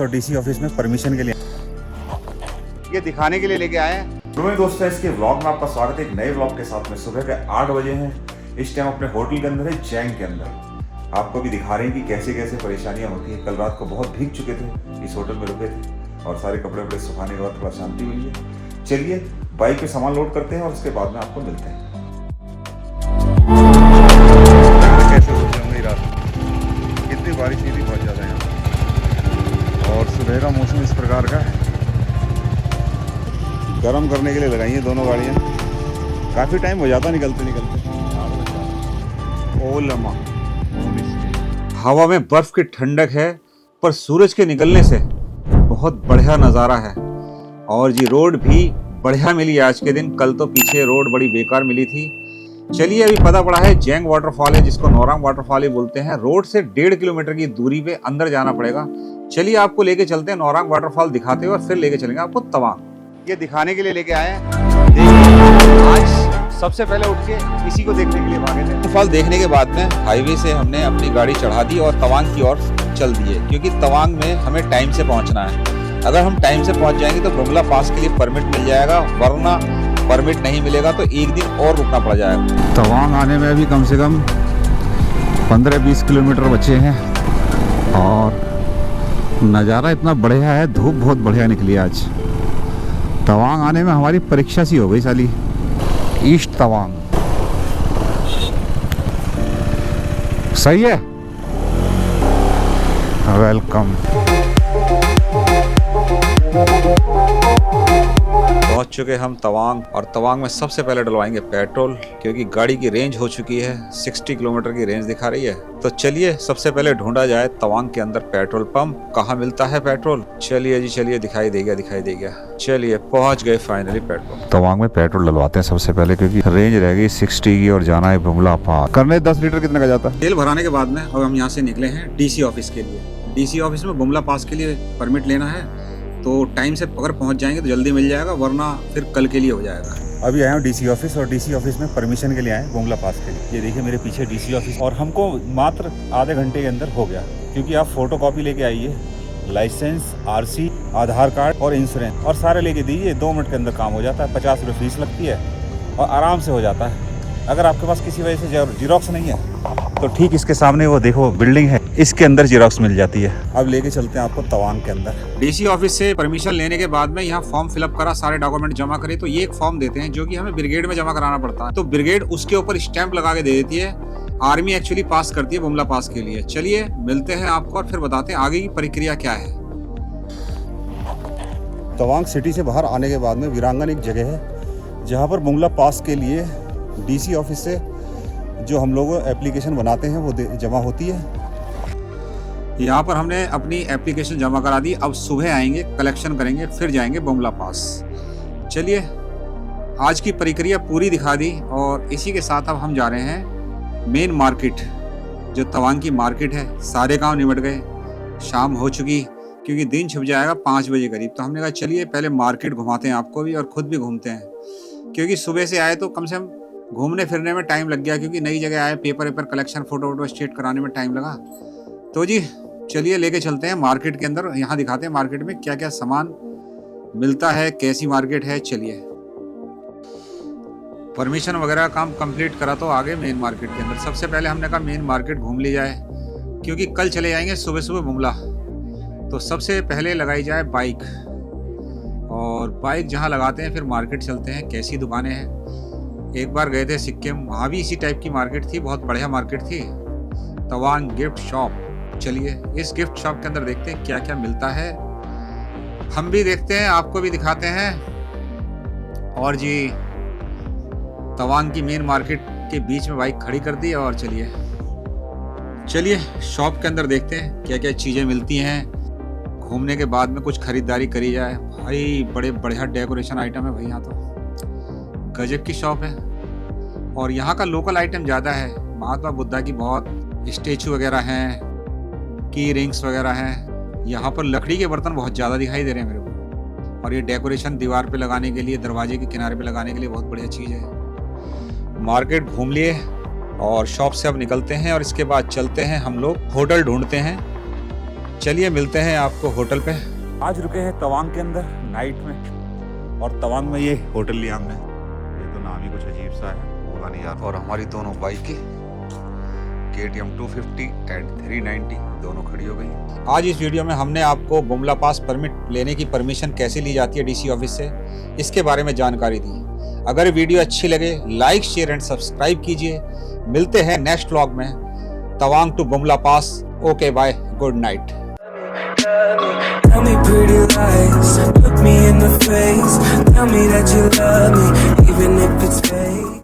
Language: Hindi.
तो डीसी ऑफिस में परमिशन के लिए ये दिखाने के लिए लेके आए हैं। तो दोस्तों, इसके व्लॉग में आपका स्वागत है एक नए व्लॉग के साथ में। सुबह के 8 बजे हैं, इस टाइम अपने होटल के अंदर है, जैंग के अंदर। आपको भी दिखा रहे हैं कि कैसे कैसे परेशानियां होती हैं। कल रात को बहुत भीग चुके थे, इस होटल में रुके थे और सारे कपड़े वपड़े सुखाने के बाद थोड़ा शांति हुई है। चलिए बाइक पे सामान लोड करते हैं और उसके बाद में आपको मिलते हैं। कैसे होंगे रात कितनी बारिश हुई थी, बहुत ज़्यादा यहाँ और सुबह का मौसम इस प्रकार का है। गर्म करने के लिए लगाई हैं दोनों गाड़ियाँ। काफ़ी टाइम हो जाता निकलते निकलते। ओ लम्मा हवा में बर्फ की ठंडक है, पर सूरज के निकलने से बहुत बढ़िया नज़ारा है। और जी रोड भी बढ़िया मिली आज के दिन। कल तो पीछे रोड बड़ी बेकार मिली थी। चलिए अभी पता पड़ा है जैंग वाटरफॉल है, जिसको नौरांग वाटरफॉल ही बोलते हैं। रोड से 1.5 किलोमीटर की दूरी पे अंदर जाना पड़ेगा। चलिए आपको लेके चलते हैं नौरांग वाटरफॉल दिखाते हुए, और फिर लेके चलेंगे आपको तवांग। ये दिखाने के लिए लेके आए हैं। आज सबसे पहले उठ के इसी को देखने के लिए भागे थे। वाटरफॉल देखने के बाद में हाईवे से हमने अपनी गाड़ी चढ़ा दी और तवांग की ओर चल दिए, क्योंकि तवांग में हमें टाइम से पहुंचना है। अगर हम टाइम से पहुंच जाएंगे तो बुमला पास के लिए परमिट मिल जाएगा, वरना परमिट नहीं मिलेगा तो एक दिन और रुकना पड़ जाएगा। तवांग आने में अभी कम से कम 15-20 किलोमीटर बचे हैं और नज़ारा इतना बढ़िया है। धूप बहुत बढ़िया निकली आज। तवांग आने में हमारी परीक्षा सी हो गई साली। ईस्ट तवांग सही है। वेलकम। पहुंच चुके हम तवांग, और तवांग में सबसे पहले डलवाएंगे पेट्रोल, क्योंकि गाड़ी की रेंज हो चुकी है 60 किलोमीटर की रेंज दिखा रही है। तो चलिए सबसे पहले ढूंढा जाए तवांग के अंदर पेट्रोल पंप कहाँ मिलता है पेट्रोल। चलिए जी चलिए, दिखाई दे गया। चलिए पहुंच गए फाइनली पेट्रोल। तवांग में पेट्रोल डलवाते हैं सबसे पहले, क्योंकि रेंज रह गई 60 की और जाना है बुमला पार। करने 10 लीटर कितने का जाता है? तेल भराने के बाद में अब हम यहाँ से निकले हैं डीसी ऑफिस के लिए। डीसी ऑफिस में बुमला पास के लिए परमिट लेना है, तो टाइम से अगर पहुंच जाएंगे तो जल्दी मिल जाएगा, वरना फिर कल के लिए हो जाएगा। अभी आया हूँ डीसी ऑफिस, और डीसी ऑफिस में परमिशन के लिए आए बुमला पास के लिए। ये देखिए मेरे पीछे डीसी ऑफिस, और हमको मात्र आधे घंटे के अंदर हो गया, क्योंकि आप फोटोकॉपी लेके आइए, लाइसेंस, आरसी, आधार कार्ड और इंश्योरेंस, और सारे लेके दीजिए। 2 मिनट के अंदर काम हो जाता है। 50 रुपये फीस लगती है और आराम से हो जाता है। अगर आपके पास किसी वजह से जीरोक्स नहीं है तो ठीक इसके सामने वो देखो बिल्डिंग है, इसके अंदर जीरोक्स मिल जाती है। अब लेके चलते हैं आपको तवांग के अंदर। डीसी ऑफिस से परमिशन लेने के बाद में यहाँ फॉर्म फिलअप करा, सारे डॉक्यूमेंट जमा करे, तो ये एक फॉर्म देते हैं जो कि हमें ब्रिगेड में जमा कराना पड़ता है। तो ब्रिगेड उसके ऊपर स्टैंप लगा के दे देती है। आर्मी एक्चुअली पास करती है बुमला पास के लिए। चलिए मिलते हैं आपको और फिर बताते हैं आगे की प्रक्रिया क्या है। तवांग सिटी से बाहर आने के बाद में वीरांगन एक जगह है, जहाँ पर बुमला पास के लिए डीसी ऑफिस से जो हम लोग एप्लीकेशन बनाते हैं वो जमा होती है। यहाँ पर हमने अपनी एप्लीकेशन जमा करा दी। अब सुबह आएंगे, कलेक्शन करेंगे, फिर जाएंगे बुमला पास। चलिए आज की प्रक्रिया पूरी दिखा दी, और इसी के साथ अब हम जा रहे हैं मेन मार्केट, जो तवांग की मार्केट है। सारे काम निपट गए, शाम हो चुकी, क्योंकि दिन छिप जाएगा 5 बजे करीब। तो हमने कहा चलिए पहले मार्केट घुमाते हैं आपको भी, और खुद भी घूमते हैं, क्योंकि सुबह से आए तो कम से कम घूमने फिरने में टाइम लग गया, क्योंकि नई जगह आए, पेपर कलेक्शन, फोटो स्टेट कराने में टाइम लगा। तो जी चलिए लेके चलते हैं मार्केट के अंदर। यहाँ दिखाते हैं मार्केट में क्या क्या सामान मिलता है, कैसी मार्केट है। चलिए परमिशन वगैरह काम कंप्लीट करा तो आगे मेन मार्केट के अंदर। सबसे पहले हमने कहा मेन मार्केट घूम ली जाए, क्योंकि कल चले जाएंगे सुबह सुबह बुमला। तो सबसे पहले लगाई जाए बाइक, और बाइक जहाँ लगाते हैं फिर मार्केट चलते हैं। कैसी दुकानें हैं, एक बार गए थे सिक्किम, वहाँ भी इसी टाइप की मार्केट थी, बहुत बढ़िया मार्केट थी। Tawang gift shop. चलिए इस गिफ्ट शॉप के अंदर देखते हैं क्या क्या मिलता है। हम भी देखते हैं, आपको भी दिखाते हैं। और जी तवांग की मेन मार्केट के बीच में बाइक खड़ी कर दी, और चलिए शॉप के अंदर देखते हैं क्या क्या चीज़ें मिलती हैं। घूमने के बाद में कुछ खरीदारी करी जाए। भाई बड़े बढ़िया डेकोरेशन आइटम है भाई, यहाँ तो गजब की शॉप है। और यहाँ का लोकल आइटम ज़्यादा है। महात्मा बुद्धा की बहुत स्टेचू वगैरह हैं, की रिंग्स वगैरह हैं। यहाँ पर लकड़ी के बर्तन बहुत ज़्यादा दिखाई दे रहे हैं मेरे को। और ये डेकोरेशन दीवार पे लगाने के लिए, दरवाजे के किनारे पे लगाने के लिए बहुत बढ़िया चीज़ है। मार्केट घूम लिए और शॉप से अब निकलते हैं, और इसके बाद चलते हैं हम लोग होटल ढूंढते हैं। चलिए मिलते हैं आपको होटल पे। आज रुके हैं तवांग के अंदर नाइट में, और तवांग में ये होटल लिया हमने। ये तो नाम ही कुछ अजीब सा है, होगा नहीं यार। और हमारी दोनों बाइकें KTM 250 एंड 390 दोनों खड़ी हो गई। आज इस वीडियो में हमने आपको बुमला पास परमिट लेने की परमिशन कैसे ली जाती है DC ऑफिस से, इसके बारे में जानकारी दी। अगर वीडियो अच्छी लगे लाइक शेयर एंड सब्सक्राइब कीजिए। मिलते हैं नेक्स्ट व्लॉग में। Tawang to Bumla pass. Okay bye, good night. Tell me pretty lies, look me in the face, tell me that you love me, even if it's fake.